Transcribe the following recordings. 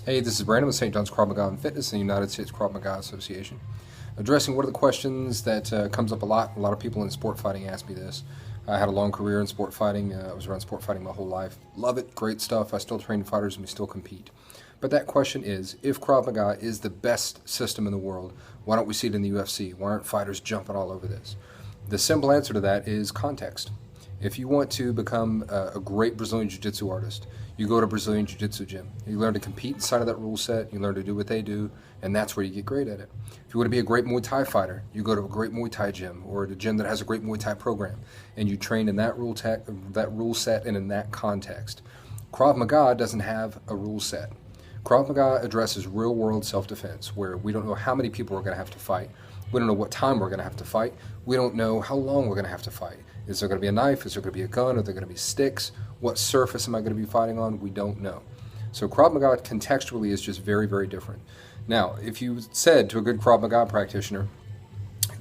Hey, this is Brandon with St. John's Krav Maga and Fitness and the United States Krav Maga Association. Addressing one of the questions that comes up a lot. A lot of people in sport fighting ask me this. I had a long career in sport fighting. I was around sport fighting my whole life. Love it, great stuff. I still train fighters and we still compete. But that question is, if Krav Maga is the best system in the world, why don't we see it in the UFC? Why aren't fighters jumping all over this? The simple answer to that is context. If you want to become a great Brazilian Jiu-Jitsu artist, you go to a Brazilian Jiu-Jitsu gym. You learn to compete inside of that rule set, you learn to do what they do, and that's where you get great at it. If you want to be a great Muay Thai fighter, you go to a great Muay Thai gym or a gym that has a great Muay Thai program, and you train in that rule set and in that context. Krav Maga doesn't have a rule set. Krav Maga addresses real-world self-defense, where we don't know how many people we're going to have to fight. We don't know what time we're going to have to fight. We don't know how long we're going to have to fight. Is there going to be a knife? Is there going to be a gun? Are there going to be sticks? What surface am I going to be fighting on? We don't know. So Krav Maga contextually is just very, very different. Now, if you said to a good Krav Maga practitioner,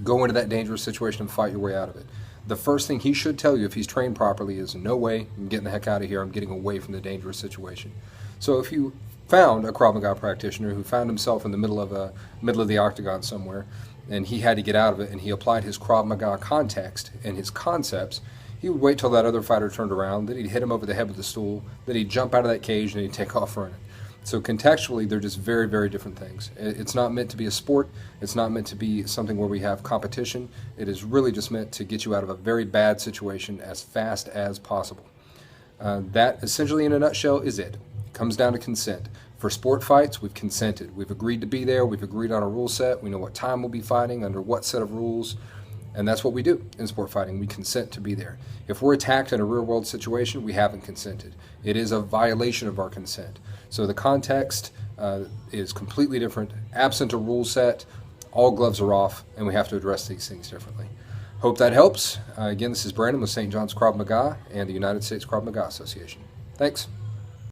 go into that dangerous situation and fight your way out of it, the first thing he should tell you if he's trained properly is, no way, I'm getting the heck out of here, I'm getting away from the dangerous situation. So if you found a Krav Maga practitioner who found himself in the middle of the octagon somewhere, and he had to get out of it, and he applied his Krav Maga context and his concepts, he would wait till that other fighter turned around, then he'd hit him over the head with the stool, then he'd jump out of that cage, and he'd take off running. So contextually, they're just very, very different things. It's not meant to be a sport. It's not meant to be something where we have competition. It is really just meant to get you out of a very bad situation as fast as possible. That, essentially, in a nutshell, is it. It comes down to consent. For sport fights, we've consented. We've agreed to be there. We've agreed on a rule set. We know what time we'll be fighting, under what set of rules. And that's what we do in sport fighting. We consent to be there. If we're attacked in a real-world situation, we haven't consented. It is a violation of our consent. So the context is completely different. Absent a rule set, all gloves are off, and we have to address these things differently. Hope that helps. Again, this is Brandon with St. John's Krav Maga and the United States Krav Maga Association. Thanks.